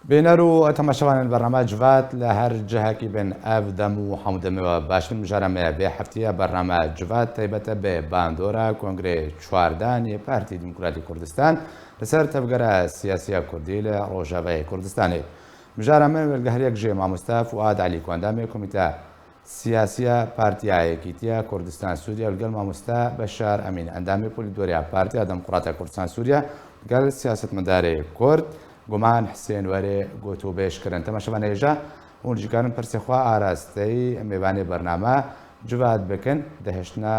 بينرو تماشوان البرنامج فات لهر جهة كي بين أفدم وحمدم وباش المجرمة بحفتية برنامج فات تيبت باندورا كونغري چواردان بارتي ديمقراطي كردستان لسر تفقر سياسية كردي لروجافي كردستاني مجرمة والقهريك جي مع مستاف وآد علي كواندامي كوميتا سياسية بارتيا كيتيا كردستان سوريا والقل مع مستاف بشار أمين أندامي بولي دوريا بارتيا ديمقراطية كردستان سوريا قال سياسة مداري كرد گومان حسين وری گوتو بیش کردن تماشا نیجا اونجی کارن پرسخوا آراستی میوانی برنامه جواد بکن دهشنا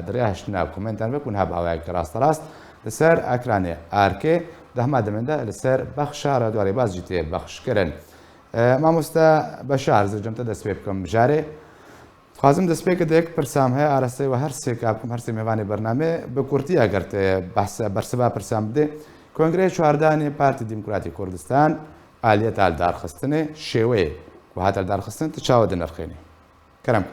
دریاشنا کومنتان بکن هب هوای راست لسر اکرانی آرکی ده مادمنده لسر بخش رادواری باز جیتی بخش کردن ما مستا بشار زرجمت دست بکم جاری خازم دست بک دیک پرسام های آراستی و هر سیک آبکم هر سی میوانی برنامه بکورتی اگرت بحث برسبا پرسام بده کنگره چواردانی پارتی دموکراتی کردستان آلیت دارخستنه شوی و هات دارخستن تشاود نرخینی کرم که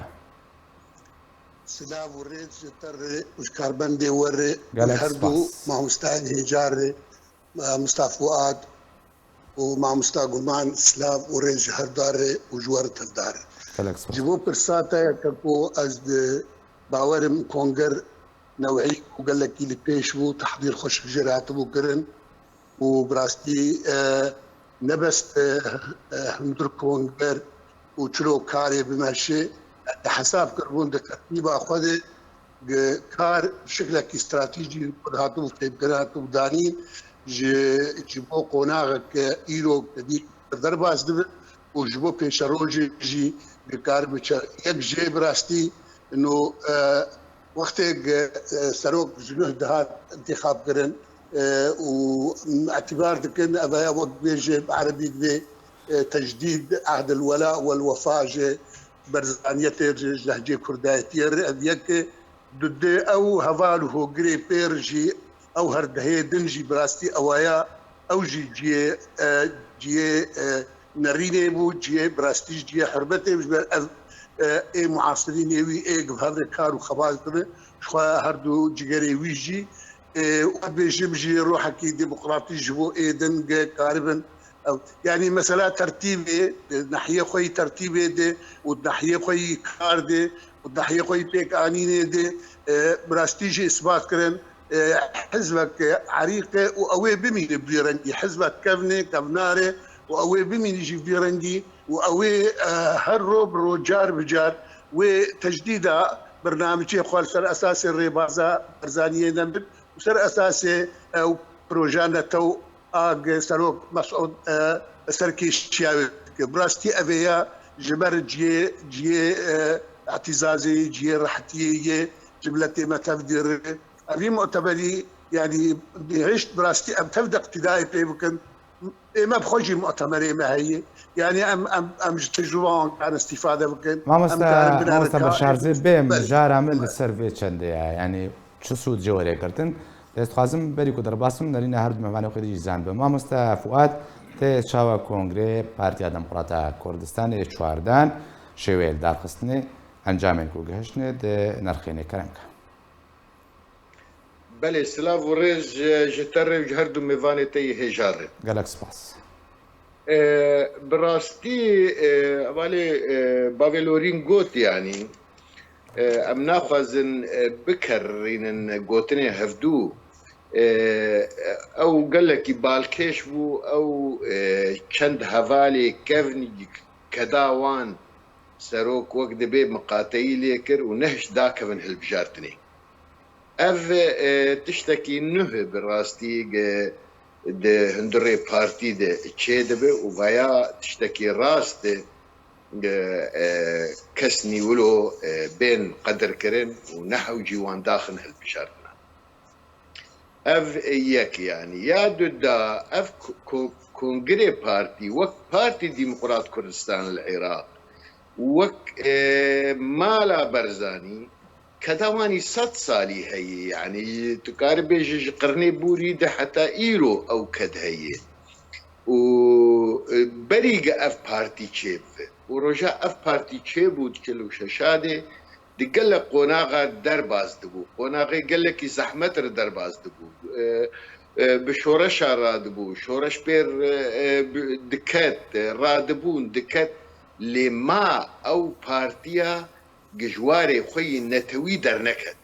سلاف وريد جتر وشكاربندي ور قالك هردو سباس مع مستعد هجار مصطفى فؤاد ومع مستعد قمان سلاف وريد هردار وجوارة الدار قالك سباس جيبو برساتا كاكو از باورم كونجر نوعي وقال لك اللي بيشبو تحضير خوش جرات وكرن وبراستي نبست مدر كونجر وشلو كاري بمشي حساب كربون ترتيبه خذ كار بشكلك استراتيجي هاتو في بناتو دانين جيبو قناغك ايرو دي ضربه اسدب وجيبو بيشروجي جي بكار بيش يك جي براستي انه وقت سروق جنوه دهات انتخاب كرن واعتبار دكن ابا وقت بيجي عربي بي تجديد عهد الولاء والوفاء جي برزانية لهجة كردائية رأيك ضد أو هفاله غري بيرجي أو هرده دنجي براستي أوايا أو جي جي نريني بو جي براستي جي حربتي بجبر اي معاصرين يوي اي هذا كارو خبازتنا شخوا هردو جيري ويجي وبيجي بجي روحك ديمقراطي جبو اي دنج كاربن يعني مثلا ترتيبي ناحيه خوي ترتيبي دي وناحيه خوي كار دي وناحيه خوي بيك انيني دي براستيجي اثبات كرن حزبك عريقه واوي بمين بيرنجي حزبك كفني كفناري واوي بمين يجي بيرنجي واوي هرو بروجار بجار وتجديد برنامجي خوال سر اساسي الريبازا برزانيه نمد وسر اساسي او بروجانا تو آگ سروق مسعود سركي شياوي براستي أبيا جمر جي اعتزازي جي رحتي جملتي ما تفدير أبي معتبري يعني عشت براستي أم تبدأ اقتدائي بيمكن ما بخوجي مؤتمري ما هي يعني أم تجربة كان استفادة ممكن ما مستا بشار زي بيم جار عمل للسيرفي چنده يعني چو سود جواري كرتن دست خازم بری کدر باسم نرین هر دو مهمان خودی جزان به ما مستا فؤاد ته شاوا کنگره پارتیا دموکراتا کردستان چواردان شویل دارخستنه انجامن کوگهشنه ده نرخینه کرنکا بله سلاف و ریز جتر هر دو مهمان تی هجاره گلک سپاس براستی اولی باولورین گوت يعني ام ناخذن بكرين قوتني هفدو او قال لك بالكيش بو او چند هفالي كفني كداوان سروك وقت بي مقاتي ليكر ونهش داكفن هالبجارتني اف تشتكي نه براستي ده هندري بارتي ده تشيدبه وبايا تشتكي راست كسني ولو بين قدر كرن ونحو جيوان داخل هالبشارتنا اف اياك يعني يا دودا اف كونغري بارتي وك بارتي ديمقراط كردستان العراق وك مالا برزاني كدواني 6 سالي هي يعني تقارب قرني بوري ده حتى ايرو او كد هي وبريق اف بارتي تشيب ورجع اف بارتي تشيب وتكلو ششاده دقل قناغه درباز دبو قناغه قال لك زحمت درباز دبو بشورش رادبو شورش بير دكات رادبون دكات لما او بارتيا جواري خوي نتوي درنكت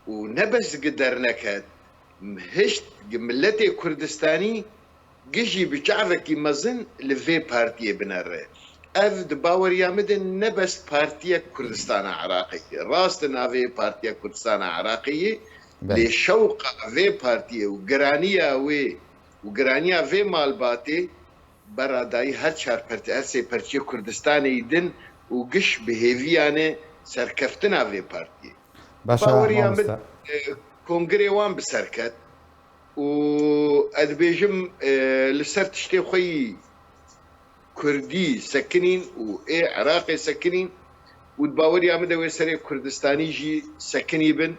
ونبس قدر نكت مهشت ملتي كردستاني جيجي بجعرك مزن لفي بارتيا بنره افد باور يامدن نبس بارتيا كردستان عراقي راست نافي بارتيا كردستان عراقي لشوق في بارتيا وقرانيا في مالباتي براداي هرشار بارتيا بارتيا كردستان يدن وقش بهيفيانه سركفتنا في بارتيا باور يامد كونغري وان بسركت وادبيجم لسر تشتي خوي كردي سكنين واي عراقي سكنين ودباور يامد ويسري كردستاني جي سكني بن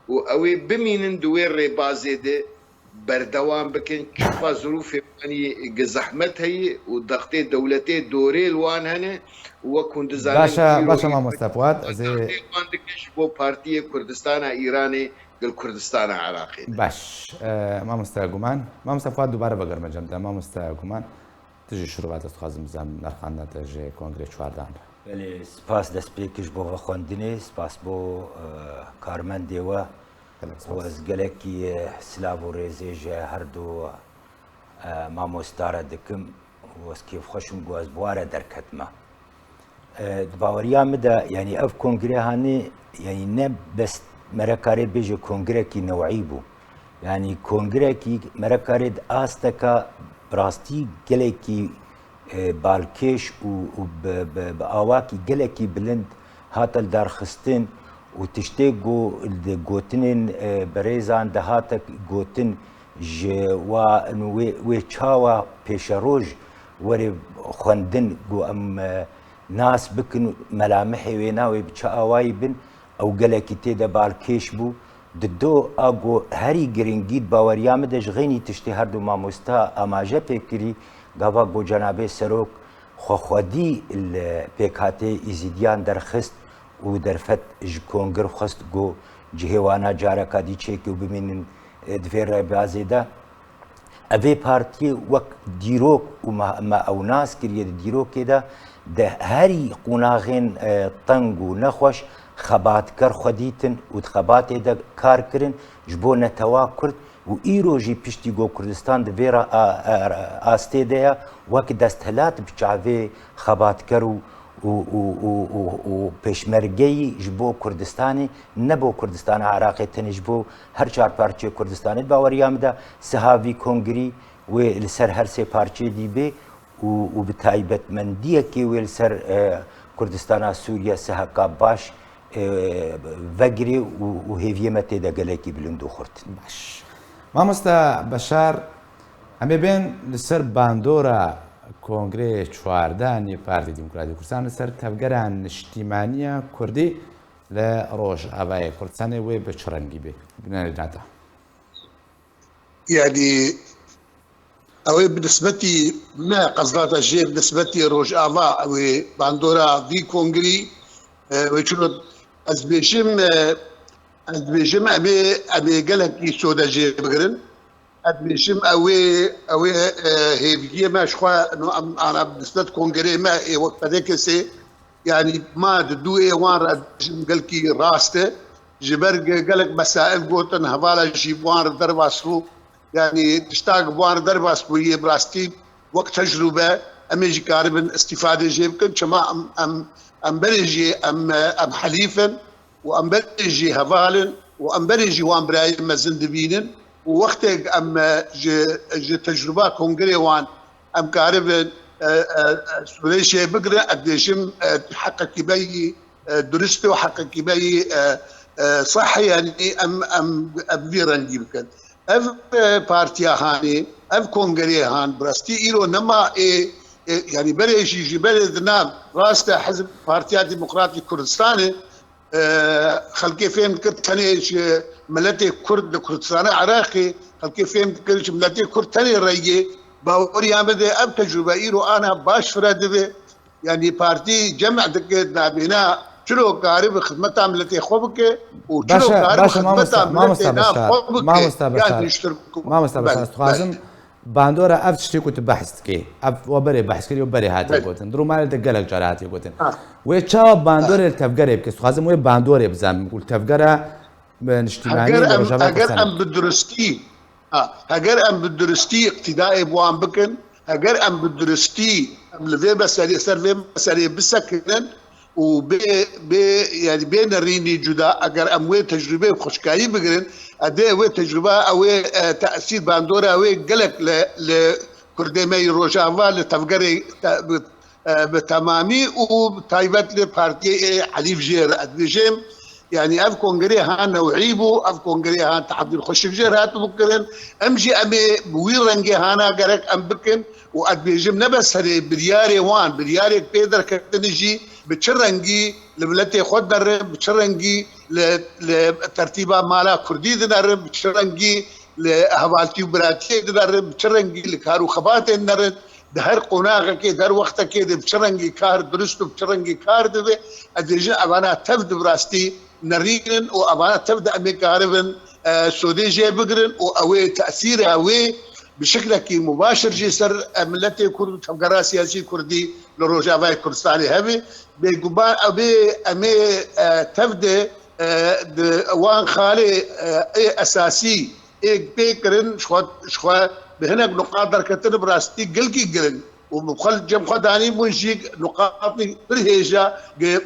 واوي بمين دوير ريبازيده بردوام بكن شوفا ظروف يعني زحمت هي وضغطي دولتي دوري الوان هنا وكنت زاني باشا ما مستفوات زي عندكش بو بارتي كردستان ايراني قال كردستان عراقي باش ما مستقومان ما مستفوات دوباره بقر مجمده ما مستقومان تجي شروعات تخازم زم نرخانه تجي كونغرس چواردان بله سپاس دست پیکش بو خوندنی سپاس بو کارمند دیوا وز گلکی سلاب و ریزیج هر دو ما مستاره دکم وز کیف خوشم گواز بواره درکت ما باوریا مده یعنی اف کنگره هانی یعنی نه بس مرکاری بیجه کنگره کی نوعی بو یعنی کنگره کی مرکاری آستکا براستی گلکی بالکش و بآواکی گلکی بلند هاتل درخستن و تشتی گوتنین بریزان ده هاتک گوتن و چاوا پیش روج وری خوندن گو ام ناس بکن ملامحی ویناوی بچه آوائی بن او گلکی تیده بالکش بو دو آگو هری گرنگید باوریام دش غینی تشتی هر دو ماموستا اماجه پیکری گاوا گو جنابه سروک خوخودی پیکاته ایزیدیان درخست و درفت کنگر خست گو جهوانا جارکا دی چیکی و بمینن دویر رای بازیده اوی پارتی وک دیروک و ما او ناس کریه دیروکی ده ده هری قناغین طنگ و نخوش خبات کر خودیتن و خبات ده کار کرن جبو نتوا کرد و ایروجی پشتی گو کردستان دویرا آسته ده وک دستهلات بچاوه خبات کر و پیشمرگی جبو کردستانی نبو کردستان عراقی تنجبو هر چار پارچه کردستانی باوریام ده سهاوی کنگری و لسر هر سه پارچه دی بی و بتایبت مندیه که و لسر کردستان سوریا سهکا باش وگری و هیویمت ده گلکی بلندو خورد باش ما مستا بشار همه بین لسر باندورا کنگره چواردانی پارتی دموکراتی کردستان لسر تفگران اجتماعی کردی لروج آبای کردستان و بچرنگی بی بنای ناتا يعني أو بالنسبة ما قصدات الشيء بالنسبة روج آبا أو باندورا في كونغري ويشلون أزبيشم أبي قالك يسودا جي بقرن أدمشم أوي هي ما شخوا إنه أنا بالنسبة كونغري ما وقت ذاك سي يعني ما دوي وان قال كي راسته جبر قالك مسائل قوتن هوالا جيبوان درباسو يعني تشتاق بوان درباسو هي براستي وقت تجربة أميجي كاربن استفادة جيبكن كما أم بريجي أم حليفا وأم بريجي هفالن وأم بريجي وان براي مزندبينن ووقتك ام جي تجربه كونغري وان ام كارب سوريشي بقرا قديشم حقك بي درست وحقك بي صح يعني ام فيران يمكن اف بارتيا هاني اف كونغري هان براستي ايرو نما يعني بريشي جبل نام راسته حزب بارتيا ديمقراطي كردستاني خلقي فهم كرتانيش ملتي كرد كردستان عراقي خلقي فهم كرش ملتي كرتاني رأيي باوري عمده اب تجربه ايرو انا باش فرد يعني بارتي جمع دقيت نابينا شنو كارب خدمت عملتي خوبك وشنو باشا كارب باشا ما خدمت ما عملتي مستبشر ما مستبشر يشتركوا ما مستبشر خوازم باندورا اف شتي كنت بحث كي اف وبري بحث كي وبري هاتي قوتن درو مال دقلك جراتي قوتن وي تشاو باندورا التفقري بكس خوازم وي باندورا بزام يقول تفقرا من اجتماعي هجر ام بدرستي هجر ام بدرستي اقتدائي بوان بكن هجر ام بدرستي ام لفي مسالي سر في مسالي بسكن يعني بين الريني جدا اگر ام وي تجربه خوشكاري بقرن ادي وي تجربه او تاثير باندورا او قلق لكردمي روجافا لتفقري بتمامي وتايبت لبارتي حليف جير ادفيجيم يعني اف كونغري ها نوعيبو اف كونغري ها تحضير خوش جير هات بكرن امجي امي بويرنجي هانا قرك ام بكن وادبيجم نبس هري برياري وان برياري بيدر كتنجي بتشرنجي لبلتي خود در بتشرنجي لترتيبا مالا كردي در بتشرنجي لهوالتي براتي در بتشرنجي لكارو خبات در دهر قناغه كي دهر وقت كي بتشرنجي كار درستو بتشرنجي كار دبي ادريجن ابانا تبد براستي نريقن وابانا تبدا امريكا عربن سودي جاي بقرن واوي تاثيرها اوي بشكل كي مباشر جسر ملتي كرد تفقرا سياسي كردي لروجافاي كردستاني هبي بقبان ابي امي تبدا وان خالي اساسي بيكرن شخوا بهناك نقاط دركتن براستي قلقي قرن ومخل جم خداني منشيك نقاط برهيجة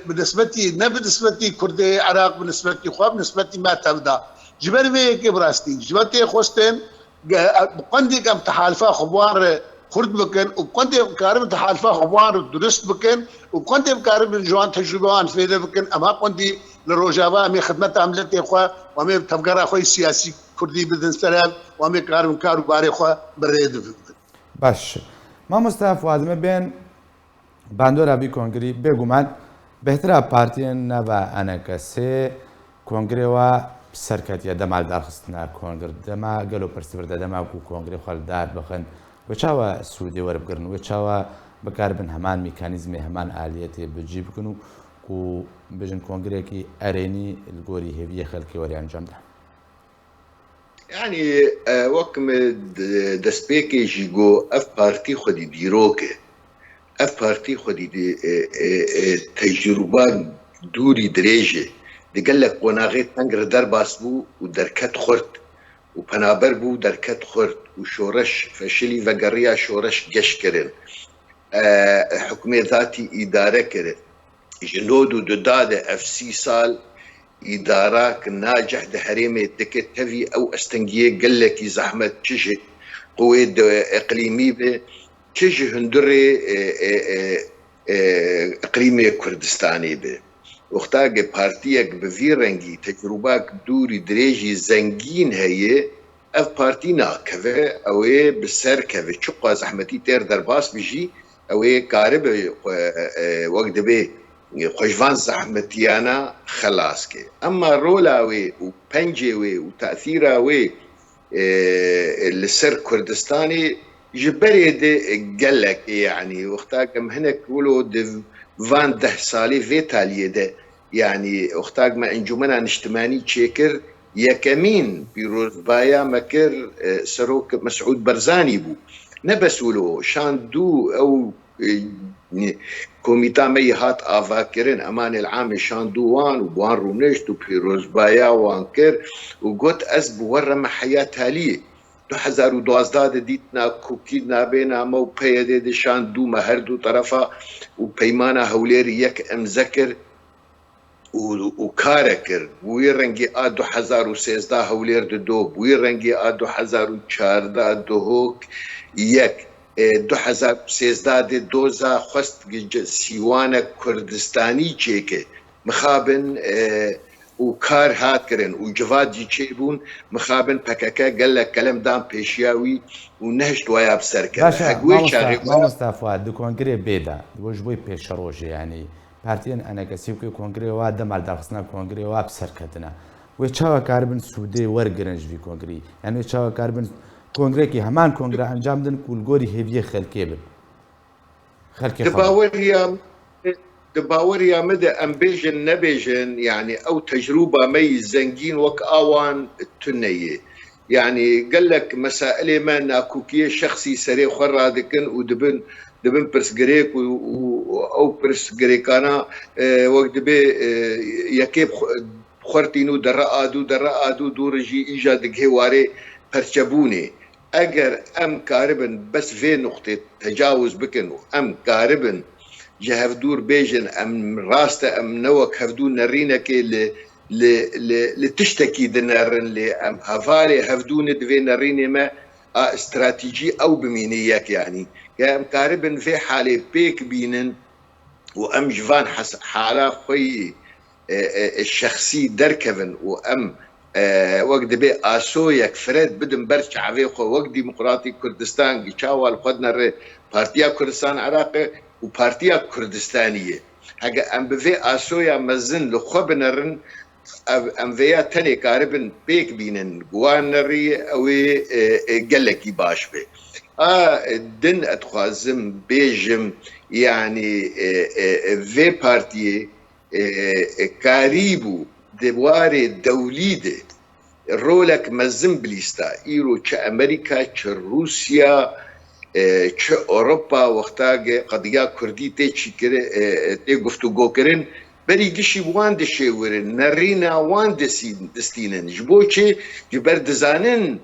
بالنسبتي بالنسبتي كردي عراق بالنسبتي خواب بالنسبتي ما تبدا جبر بيك براستي جبرتي خوستين بقندي كم تحالفا خبوار خرد بكن وبقندي كارم تحالفا خبوار درست بكن وبقندي كارم الجوان تجربوان فيدا بكن اما قندي للروجابا امي خدمت عملتي خوا وامي تفقر اخوي سياسي كردي بدن سلام وامي كارم كارو باري خوا بريد باش ما مستعف وادمه بين باندورا بي كونغري بيغومان بهترا بارتين نبا انا كسي كونغري و سركتيا دمال دارخستنا كونغر دما قالوا برسبردا دما كو كونغري خال دار بخن وچاوا سعودي وربقرن وچاوا بكاربن همان ميكانيزمي همان آليتي بجيب كنو كو بجن كونغري كي اريني الغوري هيفيه خلقي وري انجام ده يعني وكم دسبيكي جيجو اف بارتي خدي ديروكي اف بارتي خدي تجربات دوري دريجي دي قال لك قناغي تنقر درباس بو ودركت خرد وبنابر بو دركت خرد وشورش فشلي وقريا شورش قش كرن حكومة ذاتي إدارة كرن جنودو دادة اف سي سال إدارة ناجح ده حريمة دكت هذي أو أستنجيه قال لك زحمة تشجه قوة إقليمية به تشجه هندري إقليمية كردستاني به وقتها بارتيك بفيرنجي تجربة دوري دريجي زنجين هي أف بارتي ناكفة أو بسر كفة شقة زحمتي تير درباس بيجي أو كارب وقت به خوشوان زحمتيانا خلاص كي اما رولاوي وبنجيوي وتاثيراوي للسر كردستاني جبري دي قالك يعني وقتها كم هناك ولو فان ده سالي فيتالي ده يعني وقتها ما انجمنا نجتماني تشيكر يا كمين بيروز بايا مكر سروك مسعود برزاني بو نبسولو شان دو او كوميتا مي هات افاكرين امان العام شان دوان وبوان رونشت وبيروز بايا وانكر وقلت اسب ورم حياتها لي 2012 ديتنا كوكيدنا بينا مو بيدي دي شان دو مهردو طرفا وبيمانا هوليري يك امذكر وكاركر ويرنجي ادو 2013 هولير دو ويرنجي ادو 2014 دوهوك يك 2013 دوزا خست سیوان کردستانی چیکه مخابن وكار هات كرن وجواد يشيبون مخابن بكاكا قال لك كلام دام بيشياوي ونهشت ويا بسركه باشا ما مستفاد دو كونغري بيدا وجبوي بيشروج يعني بارتين انا كسيبكي كونغري واد مال دارخسنا كونغري واب سركتنا ويتشاوا كاربن سودي ورغرنج في كونغري يعني ويتشاوا كاربن كونغري كي همان كونغري انجام دن كولغوري هيفيه خلكي خلكي تباول هي دباوريا مدى ام بيجن نبيجن يعني او تجربه مي زنجين وك اوان التنيه يعني قال لك مسائل ما ناكوكيه شخصي سري خرا دكن ودبن برس جريك او برس جريكانا وقت دبي يكيب خورتينو درا ادو دورجي ايجاد جهواري برشبوني اگر ام كاربن بس في نقطه تجاوز بكن ام كاربن جهفدور بيجن ام راسته ام نوك هفدور نرينك لتشتكي دنارن لام هفالي هفدون دوي نريني ما استراتيجي او بمينيك يعني ام كاربن في حالي بيك بينن وام جفان حالا خوي الشخصي دركفن وام وقت بي اسويك فريد بدن برش عفيخو وقت ديمقراطي كردستان قيشاوال خدنا بارتيا كردستان عراقي وبارتيا كردستانية هكا ام بفي اسويا مزن لخبنرن ام فيا تاني كاربن بيك بينن قوان نري او قلكي باش بي دن اتخوازم بيجم يعني في بارتية كاريبو دواري دوليدة رولك مزن بليستا ايرو چه امريكا چه روسيا چه اوروبا وقتا قضیه کردی تی گفتگو کرن بری گشی وان دشی ورن نرینا وان دستینن جبو چه جبر دزانن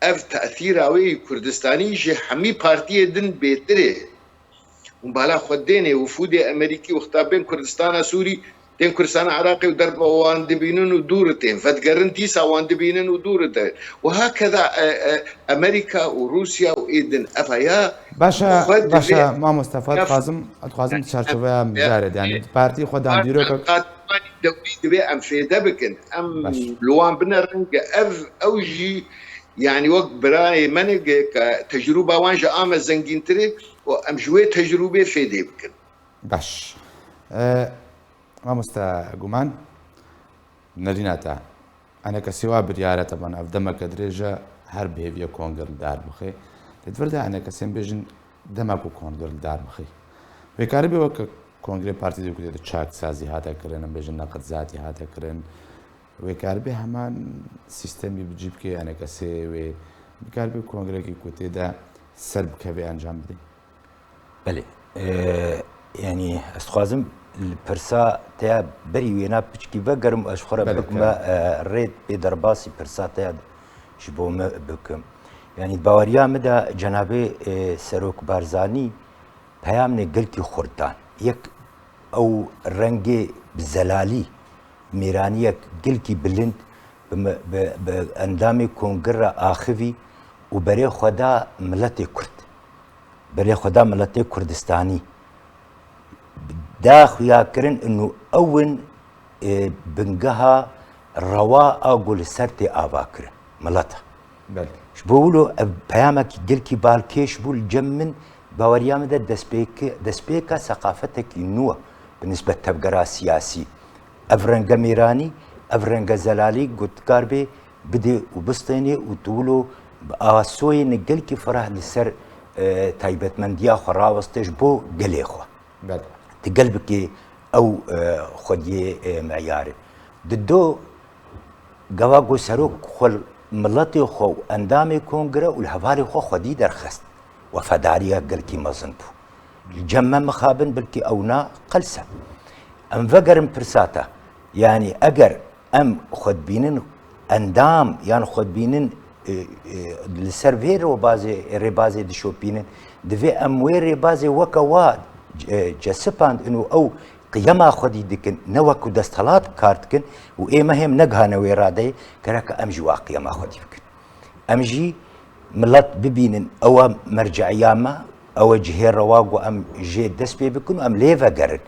اف تأثیر اوی کردستانی جه همی پارتی دن بیتره اون بالا خود دینه وفود امریکی وقتا بین کردستان سوری تين كردستان عراقي ودرب وان دبينن ودورتين فتقرن تيسا وان دبينن ودورتين وهكذا امريكا وروسيا وايدن افايا باشا ما مصطفى قازم تشارشوفا مجارد يعني بارتي خدام ديروك دولي دبي ام فيدا بكن ام لوان بنرنج اف اوجي يعني وقت براي منق تجربه وانجا ام زنجين تري وام جوي تجربه فيدي بكن باش ما مستقومان نريناتا أنا كسوا بريارة طبعا أفدمك درجة هرب هيفيا كونغر دار بخي تتفرد أنا كسين بيجن دمكو كونغر دار بخي وكاربي وك كونغري بارتي دي كده تشاك سازي هاتا كرن بيجن نقد ذاتي هاتا كرن وكاربي همان سيستمي بجيب كي أنا كسي وكاربي كونغري كي كده ده سرب كبي أنجام بدي بله يعني استخازم البرسا تاع بري وينا بشكي بقرم اشخرا بكما ريد بدرباسي برسا تاع شبو ما بكم يعني باوريا مدى جنابي سروك بارزاني بيامني قلتي خردان يك او رنجي بزلالي ميرانيك قلتي بلند باندامي كونغرا اخفي وبري خدا ملتي كرد بري خدا ملتي كردستاني داخل ياكرن انه اون بنجها رواء اقول سرتي افاكر ملتا بل شبولو بيامك دلكي بالكيش بول جمن باوريام ده دسبيكا ثقافتك النوع بالنسبه تبقرا سياسي افرنجا ميراني افرنجا زلالي قلت كاربي بدي وبسطيني وتولو باسوي نقلكي فرح لسر تايبت منديا خراوستش بو قليخو بل تقلبك او خدي معياري ددو قواقو سروك خل ملتي خو اندامي كونغرا والهفاري خو خدي درخست وفداريا قلكي مزنبو الجمع مخابن بلكي اونا قلسا ام فقر برساتا يعني اقر ام خد بينن اندام يعني خد بينن السيرفير وبازي ريبازي دي شو بينن دفي ام وير ريبازي وكواد جسبان انه او قيمة خدي دكن نوكو دستالات كارتكن وايما هم نقها نوي رادي كراك امجي واقيما خدي بكن امجي ملات ببينن او مرجعياما او جهير رواق وام جي دسبي بكن وام ليفا قرن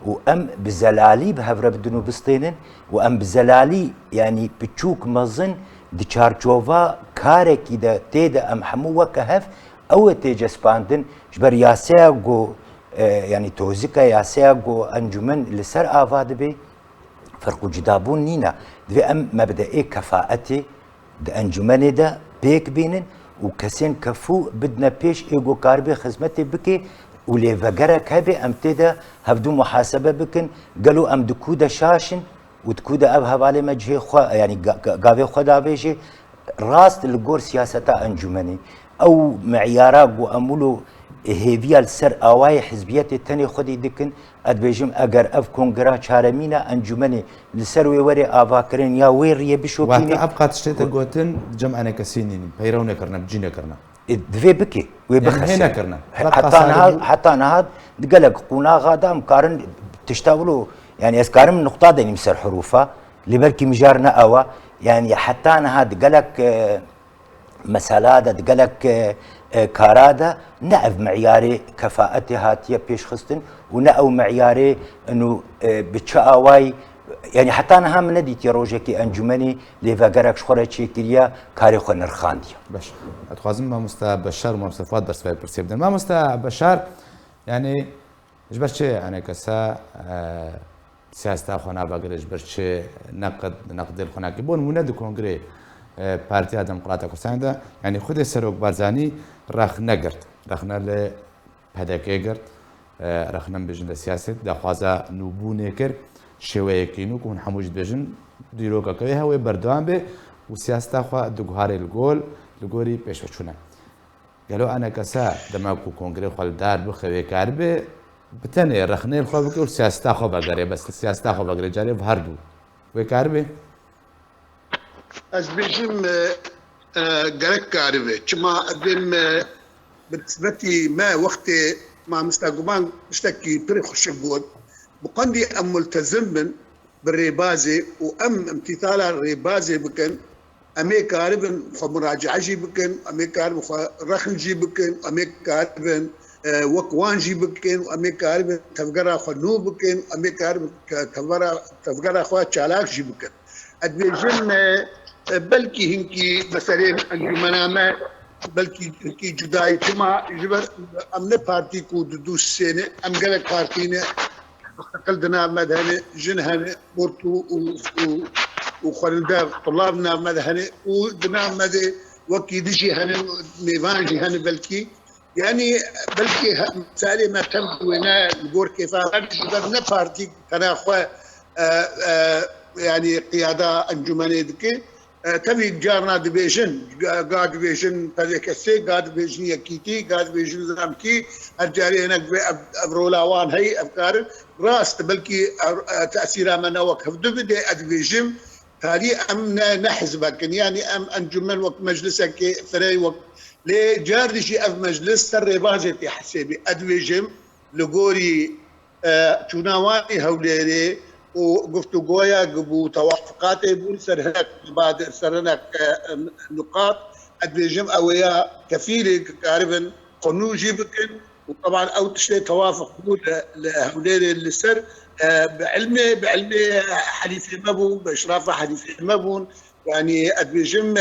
وام بزلالي بهفر بدنو بسطينن وام بزلالي يعني بتشوك مظن دي تشارجوفا كارك اذا تيدا ام حمو وكهف او تيجسباندن جبر ياساقو يعني توزيكا ياساقو انجمن لسر افاد بي فرقو جدابون نينا دي ام مبدا ايه كفاءتي دا انجمن دا بيك بينن وكسين كفو بدنا بيش ايغو كاربي خدمتي بكي ولي فقرك هبي ام تدا هبدو محاسبه بكن قالوا ام دكودا شاشن وتكودا ابها بالي مجهي خو يعني قافي خدا بيجي راست الجور سياستا انجمني او معيارات وامولو هيفيا السر اواي حزبيات التاني خدي دكن ادبيجم اگر اف كونغرا شارمينا انجمني لسروي وري افاكرين يا وير يبشوكيني وقت ابقى تشتيت قوتن جمع انا كسينين بيرونه كرنا بجينا كرنا دفي بكي ويبخسر يعني هنا كرنا حتى انا هاد قالك قونا غادا مقارن تشتغلوا يعني اسكارم نقطه دني مسر حروفها لبركي مجارنا اوا يعني حتى انا هاد قالك مسالاده قالك كارادا نعف معياري كفاءتي هاتيه بيش خستن ونأو معياري انه بتشاواي يعني حتى انا هم نديت روجكي انجمني ليفاغرك شخوره تشيكريا كاري خو نرخانديا باش اتخازم ما مستا بشار وما مستفاد بس في برسيبدن ما مستا بشار يعني جبرشي انا كسا سياسة خونا باقرش برشي نقد الخونا كيبون موند كونغري بارتي ديمقراطية كردستان ده يعني خود سروك بارزاني راخ نقرت راخنا ل هداكي قرت راخنا بجن السياسة ده خوازا نوبوني كر شوية كينو كون حموج بجن ديروكا كويها وبردوان به وسياسة خوا دقهاري الجوري بيش وشونا قالوا أنا كسا دماغو كونغري خال دار بخوي كاربه بتني رخني الخوا بقول سياسة خوا بقري بس السياسة خوا بقري جاري بهردو وكاربه از بيجم قرك كاربه كما بين بالنسبة ما وقت ما مستقبان مشتكي بري خشبود بقندي ام ملتزم من بالريبازي وام امتثال الريبازي بكن امي كاربن فمراجعه بكن امي كاربن رخن جي بكن امي كاربن وكوان جي بكن امي كاربن تفقرا خنو بكن امي كاربن تفقرا خوا تشالاك جي بكن ادبيجن بلكي هنكي مثلا انجمنامه بلكي هنكي جداي كما جبر امن بارتي کو دوس سنه ام قالك بارتينا قلدنا مدهنه جنهن بورتو وخلدا طلابنا مدهنه ودنا مد وكي دشي هن ميفانجي هن بلكي يعني بلكي مثالي ما تم وينا الجور كيف قدرنا بارتي كان اخوا يعني قياده انجمنيه دكي تبي جارنا دبيشن قاد دبيشن تذكسي قاد دبيشن يكيتي قاد دبيشن زامكي الجاري هناك ابرولاوان هي افكار راست بلكي تاثيرها من وقف بدي ادفيجم هذه ام نحزبك يعني ام انجمن وقت مجلسك فري وقت لي جار شيء اف مجلس الرباجتي حسابي ادفيجم لغوري تشوناواني هوليري وقفتوا قويا قبو توافقات يقول سرهناك بعد سرهناك نقاط ادفيجم اويا كفيلي كاربن قنو جيبكن وطبعا او تشتري توافق لهوليري اللي سر بعلمي حديث مبو باشرافه حديث مبون يعني ادبيجم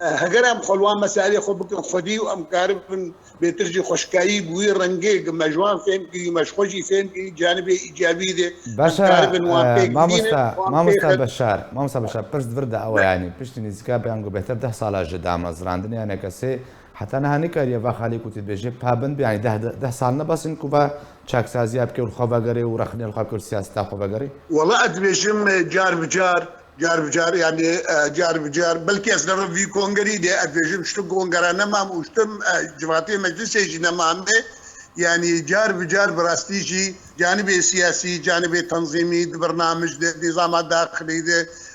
هجرام خلوان مسائل خو بكن خدي وام كارب بترجي خشكاي بوي رنجي مجوان فين كي مشخوجي فين كي جانبي ايجابي دي باشا ما مستا بشار برس فردا او يعني بشتني زكا بيانغو بهتر 10 سال جدا مزراندني انا كسي حتى انا هنيكار يا خالي كنت بيجي بابند يعني 10 سالنا بس انكو با تشاك سازي ابكي والخوفاغري ورخني الخوفاغري سياسه خوفاغري والله ادبيجم جار بجار يعني جار بجار بلكي اصلا في كونغري دي ادبيجم شتو كونغرانا ما مشتم جماعتي مجلس يجينا ما يعني جار بجار براستيجي جانب سياسي جانب تنظيمي برنامج نظام داخلي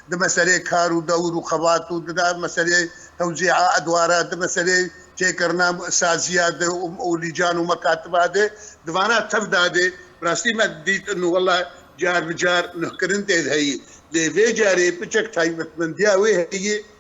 ده مسألة كار ودور وخبات وده مسألة توزيع ادوارات مسألة شكرنا سازيات ولجان ومكاتب هذا دفانا تبدا هذا براستي ما ديت انه والله جار بجار نهكرنت هي لي جاري بتشك تايمت من دياوي هي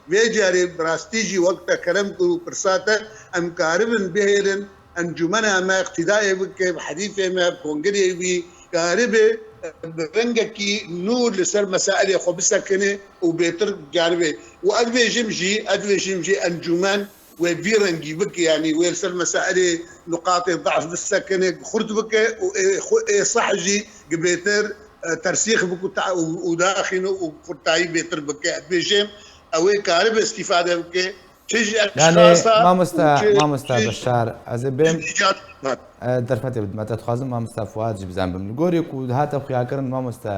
في جاري براستيجي وقت كلامكم برساته ام كاربن بهيرن انجمنا ما اقتداء بك حديثه ما كونغري بي كاربه برنجكي نور لسر مسائل خو بسكنه وبيتر جانبي وادفيجمجي انجمان وفيرنجي بك يعني ويرسل مسائل نقاط ضعف بالسكنه خرط بك صحجي قبيتر ترسيخ بك وداخل وقرطاي بيتر بك بيجم او كارب استفاده بك تيجي يعني اشخاص مامۆستا بەشار ئەزێ بێم دەرفەتێ بدمەتە خوازم مامۆستا فواد جی بزان بم گۆرێک و هاتە خویاکردن مامۆستا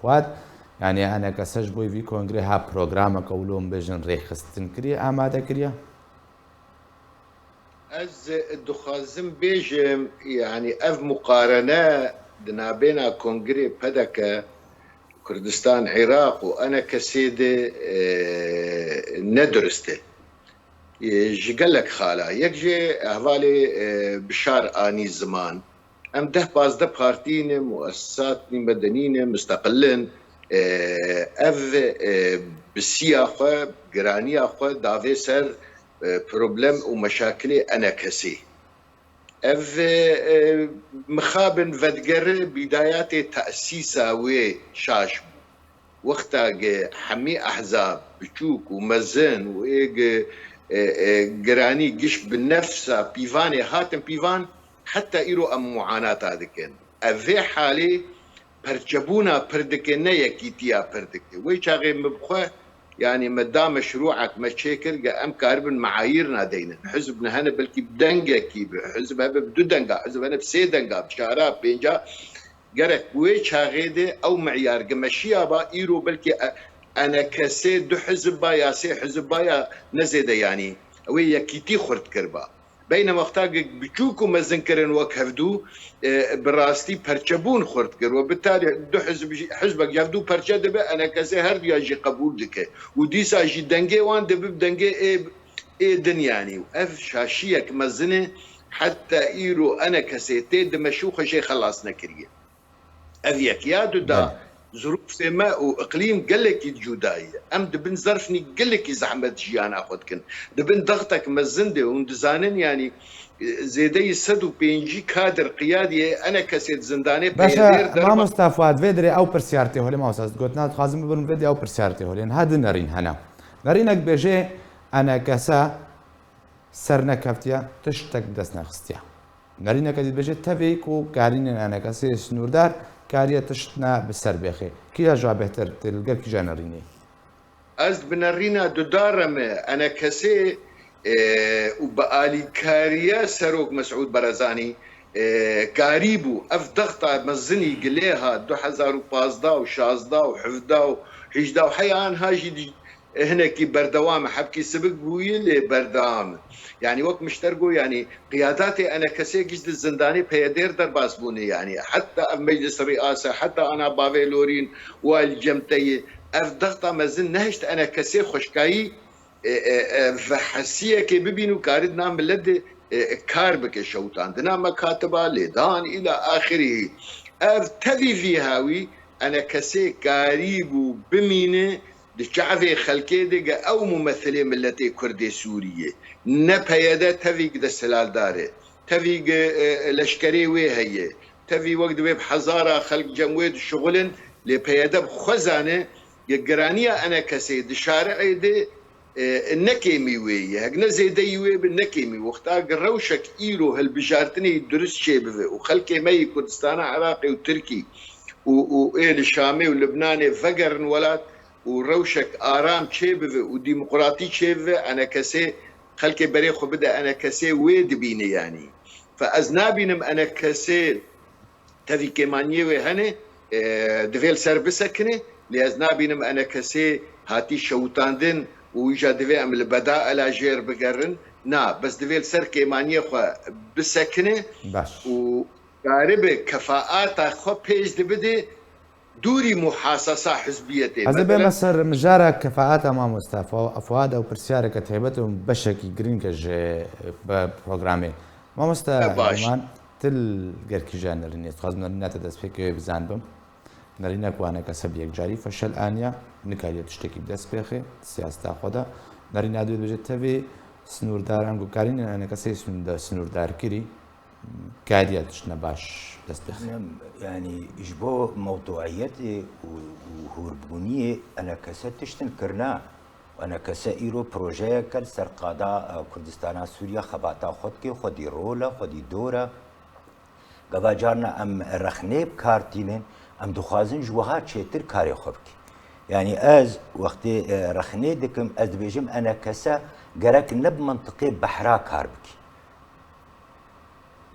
فواد یعنی ئەنە کەسەش بۆی وی کۆنگرێ ها پرۆگرامەکە وڵۆم بێژن ڕێخستن کردی ئامادە کردە؟ از دخوازم بێژم یعنی ئەف مقارنە دنابێنا کۆنگرێ پەدەکە کوردستان عێراق و ئەنە کەسێ دێ نەدرستێ ji gelek xala yek jê ehvalê bişar anî ziman em 10-15 partiyên muessesatî medenî müsteqilin ev bi siya xwe giraniya xwe davê ser problem û meşakilê enekesî ev mixabin vedgerê bîdayatê te'sîsa wê şaş bû wexta hemî ehzab biçûk û mezin û گرانی گشت بنفسه پیوانی هاتن پیوان حتی ایرو ام معانات دکن اوه حالی پرچبونا پردکه نه یکیتیا پردکه وی چاقی مبخواه يعني مدام مشروعك ما تشكر ام كاربن معايير نادينا حزب نهنا بلكي بدنجا كي حزب هذا بدو دنجا حزب انا بسي دنجا بشارع بينجا جرك وي شاغيده او معيار قمشيا با ايرو بلكي انا كسي دو حزب بايا سي حزب بايا نزيده يعني وي يكيتي خرت كربا بينما وقتا بچوكو مزنكرن وكهفدو براستي پرچبون خرت كر وبالتالي دو حزبك يفدو پرچه دبه انا كسي هر يجي قبول دكه وديسا جي دنگه وان دبه دنگه اي دن يعني اف شاشيك مزنه حتى ايرو انا كسي تي دمشوخ شي خلاص نكريه اذيك يا دا ظروف سماء واقليم قال لك جودايه ام دبن ظرفني قال لك زحمه جيانا اخذكن دبن ضغطك مزنده وندزانن يعني زيدي سدو بينجي كادر قيادي انا كسيت زنداني باشا ما مستفاد فيدري او برسيارتي هولي ما وصلت قلت ناد خازم ببرن فيديو او برسيارتي هولي هذا نرين هنا نرينك بيجي انا كسا سرنا كفتيا تشتك دسنا خستيا نرينك بيجي تفيك وكارين انا كسي سنوردار كارية تشتنا بالسر بيخي كي جا بهتر تلقى كي جانا ريني از بنرينا دودارم انا كسي وبقالي كارية سروق مسعود برزاني كاريبو اف ضغطة مزني قليها 2015 و16 و17 و18 وحيان هاجي هنا كي بردوام حبكي سبق بويل بردوام يعني وقت مشترقوا يعني قياداتي انا كسي جزد الزنداني بيدير درباس بوني يعني حتى مجلس الرئاسه حتى انا بافي لورين والجمتي اف ضغطه مازن نهشت انا كسي خشكاي فحسيه كي ببينو كاردنا ملد كاربك شوطان دنا مكاتبه لدان الى اخره اف تبي في هاوي انا كسي كاريبو بمينه دشعبي خلكي دقا او ممثلي ملتي كردي سوريه نبهيدا تفيق دا السلال داري تفيق لشكري وهي تفي وقت ويب حزارة خلق جمويد شغلن لبهيدا بخزانه يقرانية انا كسي دشارعي دي النكيمي وي هقنا زيدي وي بالنكيمي وقتا قروشك ايرو هالبجارتني درس شيبه وخلكي مي كردستان عراقي وتركي وايه الشامي ولبناني فقرن ولات وروشك آرام تشيبه وديمقراطي تشيبه أنا كسي خلكي بريخو بدأ أنا كسي ويد بيني يعني فأزنابينم أنا كسي تذي كمانيه وهني دفيل سربسكني لأزنابينم أنا كسي هاتي شوطاندن ويجا دفي أم البداء على جير بقرن نا بس دفيل سر كمانيه خو بسكني باش وقارب كفاءات خو بيج دبدي دوري محاصصة حزبيتي هذا بمصر مجارة كفاءات أمام مصطفى أفواد أو برسيارة كتهبتهم بشكي جرين كج ببرنامج ما مصطفى تل جركي جان رنيت خازنا رنيت تدسبيك بزانبم نرينا كوانا كسب يكجاري فشل آنيا نكاية تشتكي بدسبيخي سياسة خدا نرينا دو بجت تبي سنوردار عنكو كارين أنا كسي سنوردار كيري كادية تشنا باش دسبيخ يعني إجبو موضوعيتي وهربونية أنا كساتشتن كرنا وأنا كسائرو بروجيه كل سرقادا كردستان سوريا خباتا خودكي خودي رولا خودي دورا قبا جارنا أم رخنيب كارتينين أم دخوازن جوها تشيتر كاري خوبكي يعني از وقت رخني دكم از بيجم أنا كسا گەرەک نەب منطقێ بەحرا کار بکە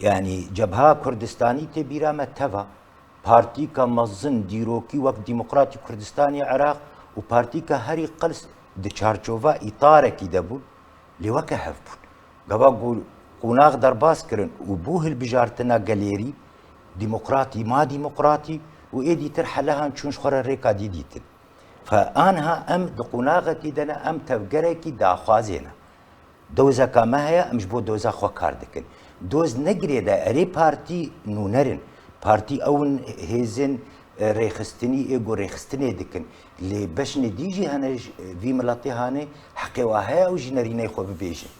يعني جبهه كردستاني تبيرا متفا بارتيكا مزن ديروكي وقت ديمقراطي كردستاني عراق وبارتيكا هري قلس دچارچوفا اطاركي دبون لوكا هفبون قبا قول قناغ درباس كرن وبوه البجارتنا قليري ديمقراطي ما ديمقراطي وايدي ترحلها نشونش خور الريكا ديديتن فانها ام دقناغتي دنا ام تفقركي داخوازينا دوزا كما هي مش بو دوزا خو كاردكن دوز نگری دا اری پارتی نونرن پارتی اون هزن ریخستنی ایگو ریخستنی دکن لی بشن دیجی هنج وی ملاتی هانه حقی واهی او جی نرینه خو ببیجن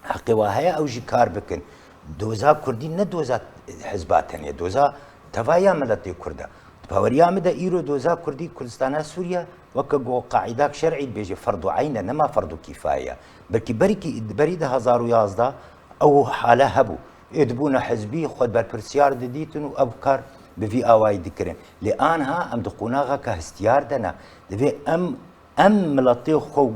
حقی واهی او جی کار بکن دوزا کردی نه دوزا حزبات هنیه دوزا توایا ملاتی کرده باوریا مده ایرو دوزا کردی کردستان سوریا وکا گو قاعده شرعی بیجی فرض عین نما فرض کفایه بلکی بری ده 2011 او حاله هبو ادبونا حزبي خد بالبرسيار ديتن وابكار بفي اواي دكرن لانها ام دقوناغا كهستيار دنا دفي ام ملطي خو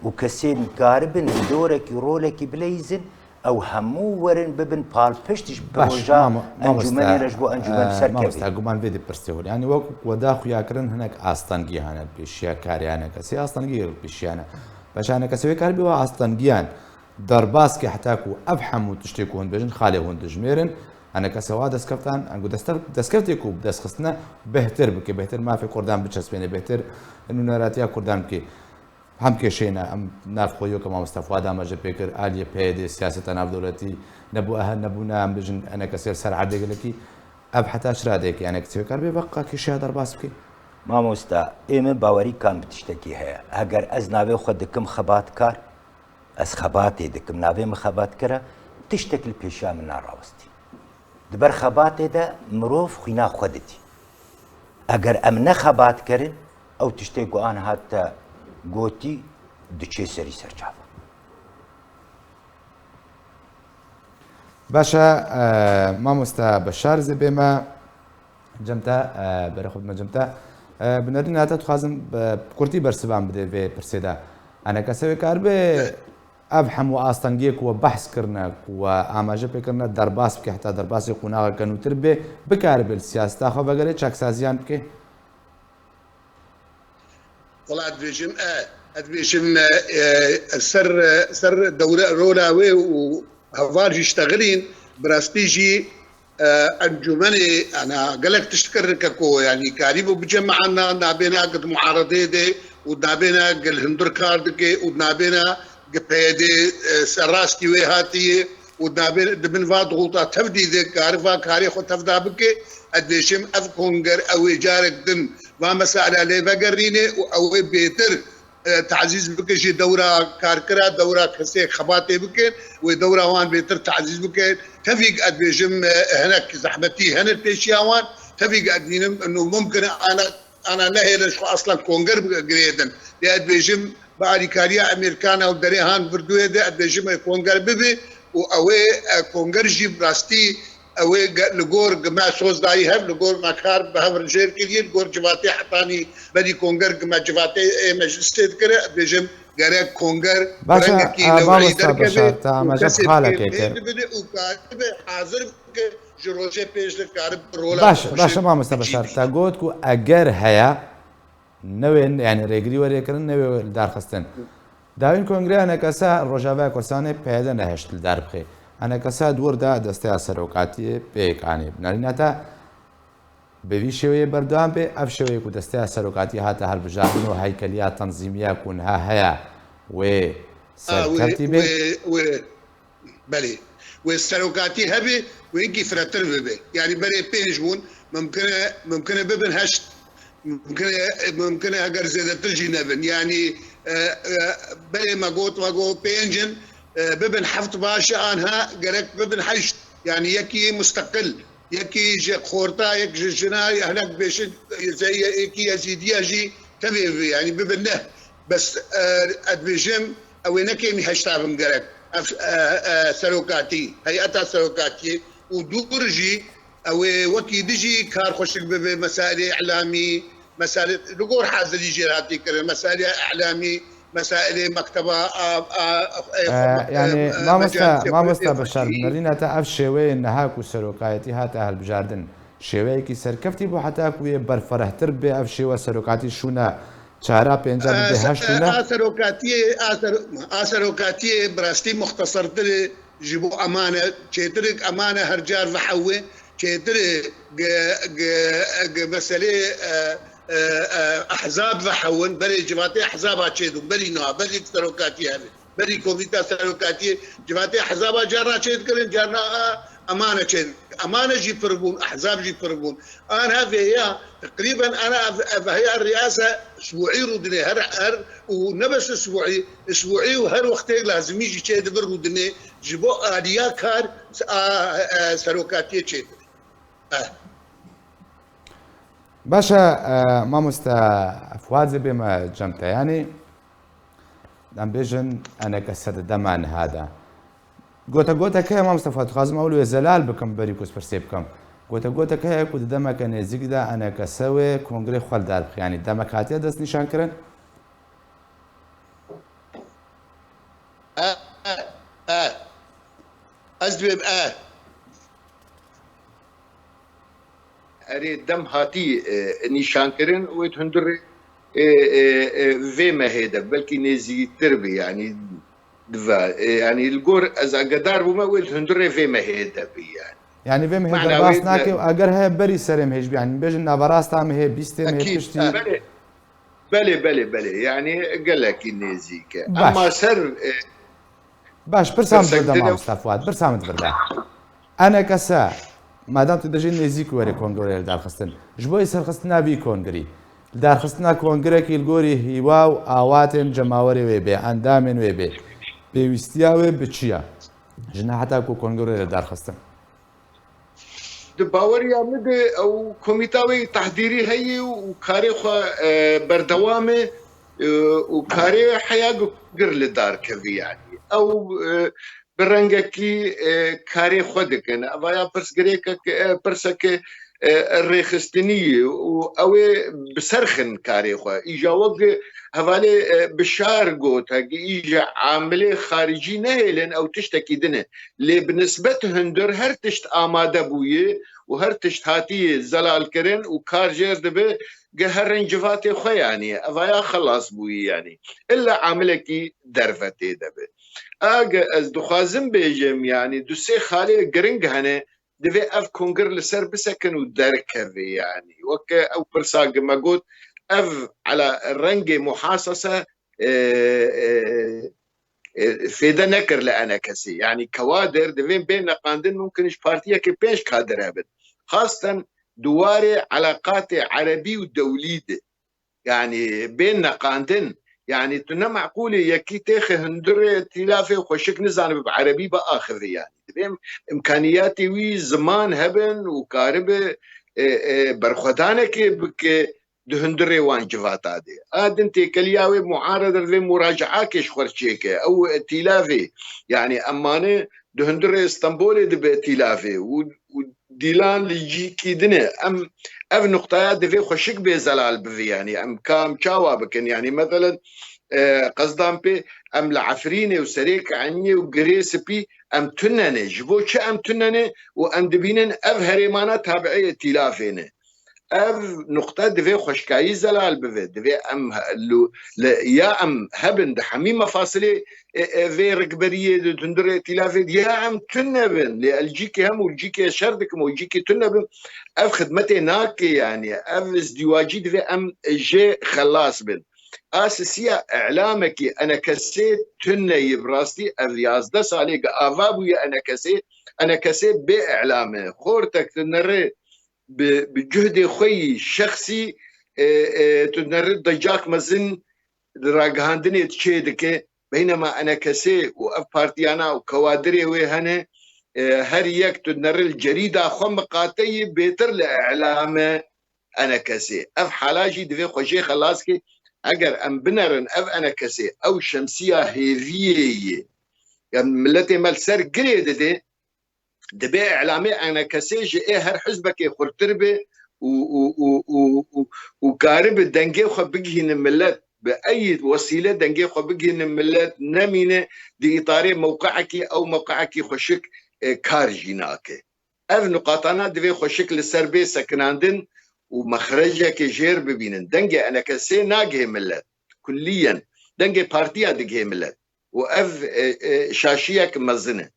وكسين كاربن دورك رولك بليزن او همو ورن ببن بال بشتش بروجا انجمن رجبو انجمن سركبي ما مستقبل فيدي برستول يعني وقت وداخو ياكرن هناك استنجي هنا بشيا كاريانا كسي استنجي بشيانا باش انا كسوي كاربي واستنجيان درباس كي حتاكو افحم وتشتكون بجن خالي هون تجميرن انا كسوا دسكفتان انقو دسكفتيكو دسخستنا بهتر بكي بهتر ما في كردان بتشسبيني بهتر انه نراتيا كردان بكي هم كشينا ام ناف خويو كما مصطفى دام جبيكر الي بيدي سياسه ناف دولتي نبو اهل نبونا بجن انا كسير سر عدي لكي ابحث اشرادك يعني كتير كربي بقى كشي درباس بكي ما مستا ايم باوري كان بتشتكي هي اگر از ناوي خدكم خبات كار از خباتي دكم ناوي مخبات كرا تشتكي البيشا من راوستي دبر خباتي ده مروف خينا خدتي اگر امنا خبات كرن او تشتكي انا حتى قوتي دچي سري سرچاف باشا ما مستا بشار زبيما جمتا برخود ما جمتا بنرين هاتا تخازم كورتي برسبان بده في برسيدا انا كسوي كاربي افحم واستنجيك وبحث كرنا واماجه بكرنا درباس بك حتى درباس يقونا كانوا تربي بكارب السياسه تاخذ بقى تشاك سازيان بك والله ادفيجن سر دوله رولاوي وهفارج يشتغلين براستيجي انجمني انا قالك تشتكر كاكو يعني كاريبو بجمعنا نابينا قد معارضه دي ونابينا قال هندر كاردكي ونابينا قبيدي سراستي وهاتي ونابين دبن فاد غوطا تفدي ذيك عارفا كاري خو تفدا بكي اديشم افكونجر او جارك دم ما مساله لي بقريني او بيتر تعزيز بكشي دوره كاركرا دوره كسي خباتي بكين ودوره وان بيتر تعزيز بكين تفيق اديشم هناك زحمتي هنا البيشياوان تفيق ادينم انه ممكن انا نهي اصلا كونجر جريدن لاديشم بعد كاريا امريكانا ودريهان بردوه ده اديشم كونجر ببي واوي كونجر جيب راستي اوي لغور ما سوز داي هب لغور ما كار بهر جير كلي لغور جواتي حطاني بدي كونجر ما جواتي ماجستير كره بيجم غير كونجر باشا ما مستبشر تا ما جاب حالك هيك حاضر جروجي بيج كارب رولا باشا ما مستبشر تا قوتكو اگر هيا نوين يعني ريغري وريكرن نوي دار خستن داوين كونغري انا كسا روجافا كورساني بيدا نهشت الدار بخي انا كسا دور دا دستي سروقاتي بيك اني بناليناتا بوي شويه بردان بي اف شويه كو دستي سروقاتي هاتا هالبجابن وهيكليات تنظيميه كونها هيا و سركتي بي بلي والسروقاتي هبي وينكي فراتر بي يعني بلي بينجون ممكن ببن هشت ممكن اگر زيادة ترجي نبن يعني بلي ما قوت بينجن ببن حفظ باشا انها قالك ببن حشت يعني يكي مستقل يكي خورتا يكي جناي هناك بيش زي يكي يزيدية جي تبي يعني ببنه بس ادبيجم او نكيمي هشتابن قالك سلوكاتي هيئتها سلوكاتي ودورجي او وكي دجي كار خوش بمسائل اعلامي مسائل لقور حاضر يجي هاتي كره مسائل اعلامي مسائل مكتبه يعني ما مستا بشار بنرينا تا اف شوي نهاك وسروكايتي هاتا هالبجاردن شوي كي سركفتي بو حتى كوي برفرهتر به اف شوي سروكاتي شونا چارا پنجا به هشتونا سروكاتي براستي مختصر تر جيبو امانه تشترك امانه هرجار وحوي تشترك مساله احزاب وحون بري جماعتي احزاب تشيدو بري نوع بري سروكاتي هذه بري كوميتا سروكاتي جماعتي احزاب جارنا تشيد كلن جارنا امانه تشيد امانه جي فربون احزاب جي فربون انا هذه هي تقريبا انا هي الرئاسه اسبوعي ردني هر ونبس اسبوعي وهر وقت لازم يجي تشيد برودني جيبو اليا كار سروكاتي تشيد باشا ما فواز بما جمتا يعني دم بيجن انا كسد دمان هذا قوتا كه ما فواز خازم اولو زلال بكم بريكوس برسيبكم قوتا كه كود دما كان زيقدا انا كسوي كونغري خال دار يعني دما كاتيا دس نشان كرن ازبب اري دم هاتي نيشان كرن ويتهندر في ما هيدا بلكي نزي تربي يعني دفا يعني الجور از قدار وما ويتهندر في ما هيدا بي يعني في ما هيدا باسناكي واگر هي بري سرم هيج يعني بيجن نافراس تام هي بيستم هي تشتي بلي يعني قال لك نزيك اما سر باش برسام بردا ما مستفاد برسام بردا انا كسا مادام تدجين نزيك وري كونغري دار خستن جبوي سر خستنا بي كونغري دار خستنا كونغري كي الغوري هيواو اواتن جماوري ويبي اندامن ويبي بيوستياوي بتشيا جنا حتى كو كونغري دار خستن دباوريا مد او كوميتاوي تحضيري هي وكاري بردوامه وكاري حياه قر لدار كفي يعني او برنگکی کاری خود کن اویا پرس گریک پرسک الرخستنی و اوی بسرخن کاری خو ایجاوگ حوالی بشار گوت هگی ایجا عامل خارجی نهلن او تشتکی دنه لی بنسبت هندر هر تشت آماده بویه و هر تشت هاتی زلال کرن و کار جرد به هر رنجفات خو يعني اویا خلاص بویه يعني الا عاملکی درفته دبه اگه از دخوازم بیجم يعني دوسي خالي گرنگ هنه دوی اف کنگر لسر بسكن و دركوي يعني وك او برساق ما قلت اف على الرنج محاصصة في ده نكر لأنا كسي يعني كوادر دوين بين قاندن ممكنش بارتيا كي بيش كادر هبن خاصة دواري علاقات عربي ودولية يعني بين قاندن يعني تنا معقولة يكي تاخي هندر تلافي وخشك نزان بعربي بآخر يعني تبين إمكانياتي وي زمان هبن وكارب برخدانك بك دهندر وان جفاتا دي آدن تيكلياوي معارضة ذي مراجعة كيش خورشيك أو تلافي يعني أمانة دهندر اسطنبول دي تلافي وديلان ليجي كيدنه أم اف نقطات دفي خشك بزلال بفي يعني ام كام شاوا بكن يعني مثلا قصدام بي ام العفرينه وسريك عني وقريس بي ام تننه جبو شا ام تننه وام دبينن اف هريمانه تابعيه تلافينه اف نقطات دفي خشكاي زلال بفي دفي ام يا ام هبن حميمه فاصله في ركبريه تندر تلافي يا ام تنبن للجيكي هم والجيكي شردك والجيكي تنبن اف خدمتي ناكي يعني اف ازدواجي دفي ام جي خلاص بن اساسيه اعلامك انا كسيت تني براستي اف يازده صالح افابو انا كسيت باعلامه خورتك تنري بجهدي خوي الشخصي تنرد ضجاك مزن راقهاندني تشيدك بينما انا كسي واف بارتيانا وكوادري وهنا هر يك تنر الجريده خم قاتي بيتر لاعلامه انا كسي اف حالاجي دفي خوشي خلاص كي اگر ام بنرن اف انا كسي او شمسيه هيفيه يعني ملتي مال سر قريد دي دبي اعلامي انا كسيج ايه هر حزبك خرتربه وكارب الدنجي خبجهن ملت بأي وسيلة دنجي خو بجين ملت نمينة دي إطاري موقعك أو موقعك خشك كارجيناك اف نقاطنا دفي خوشك للسربي سكناندن ومخرجك جير ببينن دنجي انا كسي ناقه ملت كليا دنجي بارتيا دقه ملت واف شاشيك مزنه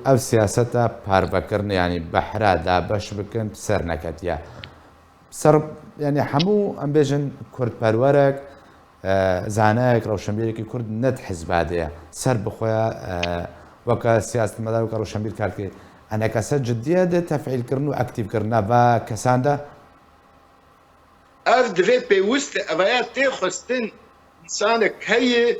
اف سياسة باربكرن يعني بحرا دا باش بكن سر نكتيا سر يعني حمو ام بيجن كرد پرورك زاناك روشنبيركي كرد ند حزب هذا سر بخويا وكا سياسة المدار وكا روشنبير كاركي انا كسر جدية ده تفعيل كرنو اكتيف كرنا با كساندا اف دفي بيوست افايات تخستن انسانك هي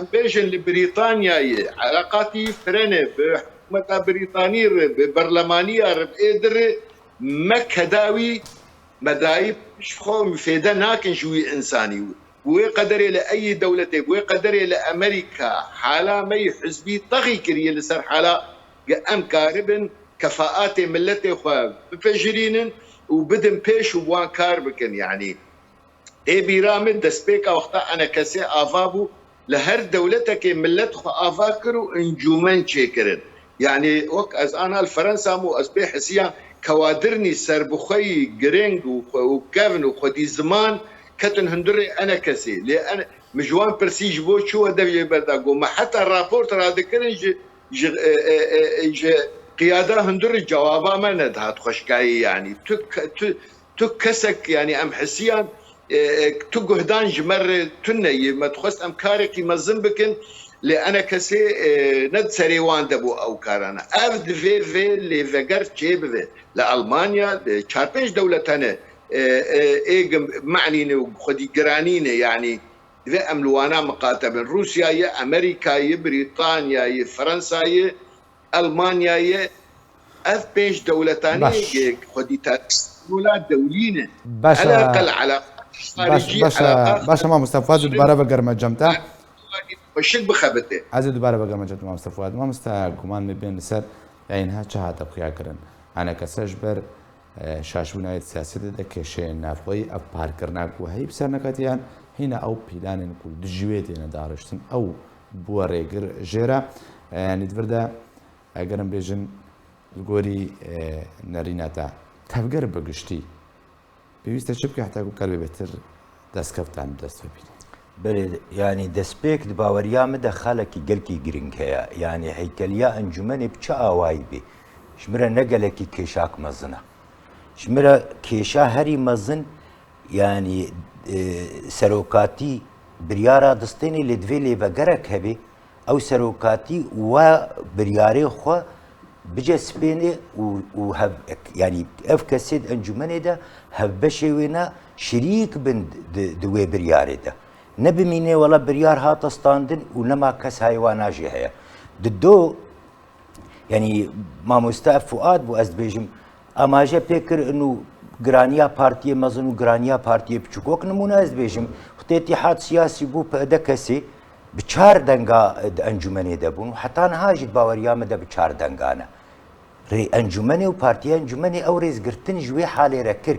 ام بيجن لبريطانيا علاقاتي فرنه بحكومة بريطانية ببرلمانية بقدر مكداوي مدايب مش خو مفيدة ناكن شوي انساني وقدر الى اي دولة وقدر الى امريكا حالا مي حزبي طغي كريه لسر حالا ام كاربن كفاءات ملتي خو بفجرين وبدن بيش وبوان كاربكن يعني اي بيرامد دسبيكا وقتا انا كسي افابو لهر دولتك ملت خو افاكرو انجومن شيكرن يعني وك از انا الفرنسا مو اسبي حسيا كوادرني سربخي جرينج وكافن وخدي زمان كتن هندري انا كسي لان مجوان برسيج بو شو دبي برداغو ما حتى الرابورت راه ذكرن قياده هندري جوابا ما ندهات خشكاي يعني تكسك يعني ام حسيان تجهدان جمر تني ما تخص امكارك يمزن بكن لأنا كسي ند سريوان دبو أو كارانا أفد في اللي فجر شيء لألمانيا شاربيش دولة تانية إيه معنينه وخدي جرانينه يعني في أملوانا مقاتب روسيا يا أمريكا يا بريطانيا يا فرنسا يا ألمانيا يا أف بيش دولة تانية خدي تأكسولات دولينة على الأقل على باشا ما مصطفى فؤاد دوباره بگرم جمتا وشك بخبته از دوباره بگرم جمتا ما مصطفى فؤاد ما مستگمان میبین سر اینها چه هات بخیا کردن انا کسش بر شاشونای سیاست ده کشه نافوی اف پار کرنا کو هی بسر نکاتیان هنا او پیلان کل دجویت ندارشتن او بوريگر جرا يعني تفردا اگرم بیجن گوری نریناتا تفگر بگشتی بيوستا شبكة حتى يكون كاربي بهتر دست كفتان دست ببين. بله يعني دسبيك دباوريا مدى خالكي قلكي جرينج هيا يعني هيكليا انجمني بچا وايبي شمرا نقلكي كيشاك مزنا شمرا كيشا هري مزن يعني سروكاتي بريارا دستيني لدفيلي وقرك هبي او سروكاتي وبرياري خو بجا سبيني وهب يعني اف كسيد انجمني ده هب بشوينا شريك بن دوي برياري ده نبي ميني ولا بريار هات ستاندن ونما كس هايوانا جي هيا ددو يعني ما مستعف فؤاد بو ازبيجم اما جا بيكر انه جرانيا بارتي مزن وجرانيا بارتي بچوكوك نمونا ازبيجم خطي اتحاد سياسي بو بدا كسي بچار دنگا انجمني دبون وحتى نهاجد باوريا مدى بچار دنگانا ري انجمني وبارتي انجمني او ريز قرتن جوي حالي ركر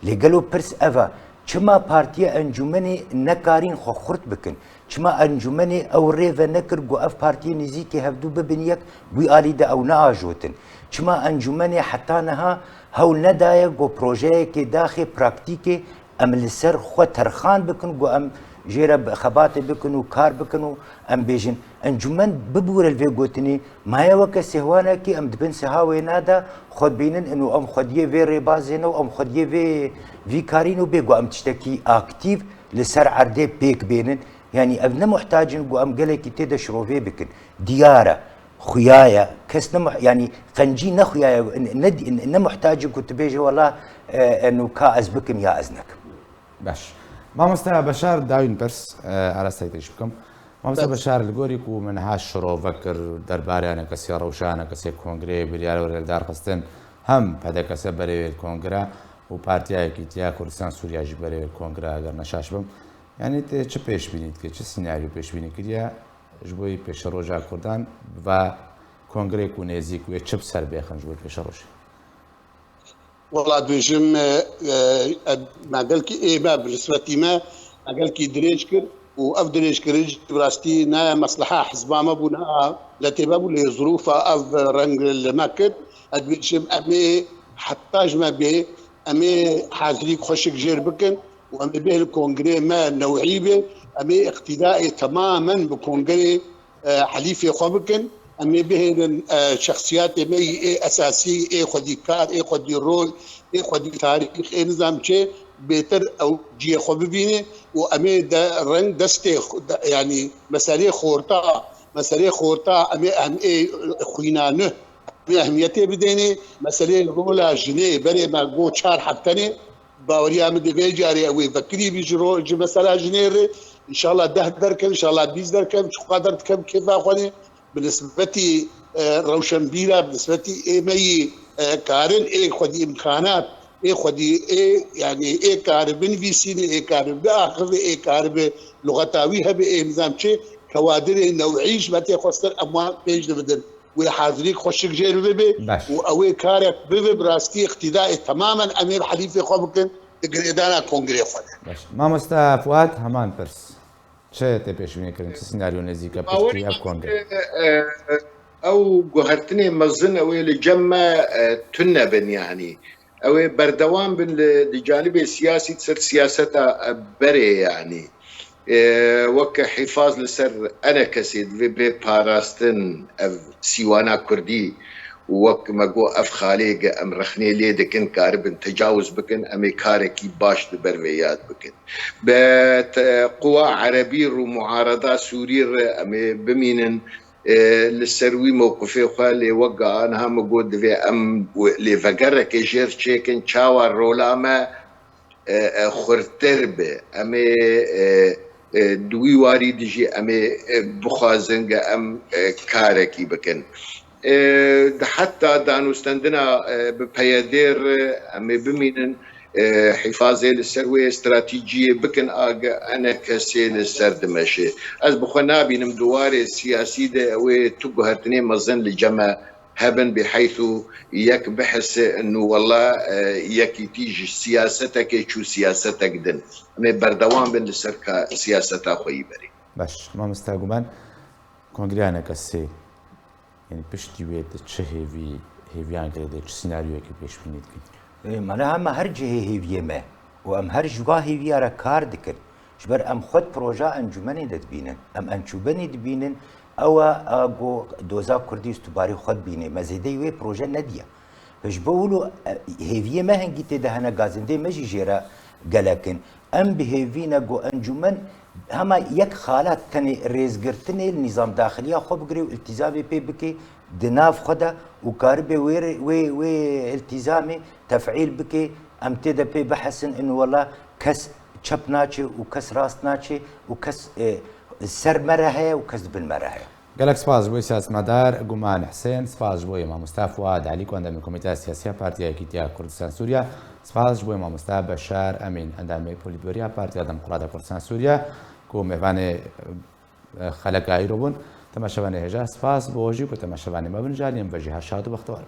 لقالو برس افا چما بارتي انجمني نكارين خو خرط بكن چما انجمني او ريفا نكر قو اف بارتي نزيكي هفدو ببنيك بوي آلي دا او ناجوتن چما انجمني حتى نها هول ندايا قو بروجيكي داخي براكتيكي ام لسر خو ترخان بكن قو ام جيرا خباتي بكنو كار بكنو ام بيجن انجمن ببور الفيغوتني ما يوكا سهوانا كي ام دبن سهاوي نادا خد بينن انو ام خديه في ريبازينو ام خديه في كارينو بيغو ام تشتكي اكتيف لسر عردي بيك بينن يعني ابنا محتاجين قو ام قالك تيدا شروفي بكن ديارة خيايا كس يعني قنجي نخيايا ان محتاجين كنت بيجي والله انه كاز بكن يا ازنك باش ما مستا بشار داوين برس على سيتش بكم ما مستا بشار الجوريك ومن هالشرو فكر درباري انا كسي روشانا كسي كونغري بريال ولا دار خستن هم هذا كسي بري الكونغرا وبارتيا كيتيا كردستان سوريا جبري الكونغرا اگر نشاش بم يعني چه پیش بینید که چه سناریو پیش بینی کردیا جبوی پیش روزا کردن و کنگره کو نزیک و چه سر بخن جبوی پیش روز والله بيجم ما قال كي إيه ما بالنسبة ما قال كي دريشكر وأف دريشكر براستي نا مصلحة حزبا ما بنا لتباب لي ظروف أف رنج الماكد بيجم أمي حتى ما به أمي حاضريك خوشك جير بكن وأمي به الكونغري ما نوعي به أمي اقتدائي تماما بكونغري حليفي خوبكن أمي به شخصيات مي إيه أساسي إيه خدي كار إيه خدي رول إيه خدي تاريخ إيه نظام شيء بيتر أو جي خو ببيني وأمي دا رنگ دستي يعني مسألة خورتا أمي أهم إيه خوينانه أمي أهميته بديني مسألة رولا جنيه بري ما قو شار حبتني باوريا من دي جاري أوي بكري بيجرو جي مسألة جنيه إن شاء الله 10 دركم إن شاء الله 20 دركم شو قدرت كم كيف أخواني بالنسبة روشنبيرة بالنسبة إيه مي كارن إيه خدي إمكانات إيه خدي إيه يعني إيه كارب بنفيسين إيه كارب بآخر إيه كارب لغتاويها بإيه نظام شيء كوادر نوعيش ما تخسر أموال بيج بدن وحاضريك خوشك جيل ببي وأوي كارك ببي براستي اقتداء تماما أمير حليفي خوبكن تقريدانا كونغري خوده ما مستعف فؤاد همان برس چه تبيشوني كريم سيناريو نزيكا بشتي أف كونغري او قهرتني مظن اوي لجمع تنبن يعني اوي بردوان بن لجانب السياسي تصير سياستها بري يعني وك حفاظ لسر انا كسيد في باراستن سيوانا كردي وك ما جو اف خالق ام رخني ليدكن كاربن تجاوز بكن امي كاركي باش برميات بكن بقوى عربي ومعارضه سوري امي بمينن للسروي موقفي خالي وقع انا هم قد في ام لفقر كجير تشيكن تشاور رولاما خرترب امي دوي واري دجي امي بخازنج ام كاركي بكن حتى دانو استندنا ببيادير امي بمينن حفاظي للسروي استراتيجية بكن أنا كسي للسرد ماشي أز بخنا بينم دواري السياسي ده وتقهرتني مظن لجمع هبن بحيث يك بحس إنه والله يك تيجي سياستك شو سياستك دن أنا بردوان بين السركة سياستها خوي بري باش ما مستعجبان كونغريانا كسي يعني بشتي ويت تشهي هيفيان كده سيناريو كي بيش بينيت مانا هم هر جهه هیویه ما و ام هر جوا هیویه را کار دکر شبر ام خود پروژه انجمنی داد بینن ام انجمنی داد بینن او اگو دوزا کردی استباری خود بینه مزیده وی پروژه ندیه فش بقولوا هیویه ما هنگی تده هنه گازنده مجی جیرا گلکن ام به هیوینا گو انجمن هما یک خالات تنی ریزگرتنی نظام داخلی خوب گری و التزامی پی بکی دناف خدا وكاربي وي التزامي تفعيل بكي ام تدا بي بحسن انه والله كس تشب ناتشي وكس راس ناتشي وكس سر مرهه وكس بالمرهه قالك سباز بوي سياس مدار قمان حسين سباز بوي ما مصطفى فؤاد علي كون من الكوميتيه السياسيه بارتيا كيتيا كردستان سوريا سباز بوي ما مصطفى بشار امين عندما بوليبوريا بارتيا ديمقراطيه كردستان سوريا كو ميفاني خلق ايروبون تماشواني هجا سپاس بوجي وتماشواني ما بنجالين بجي هشاد وبختوار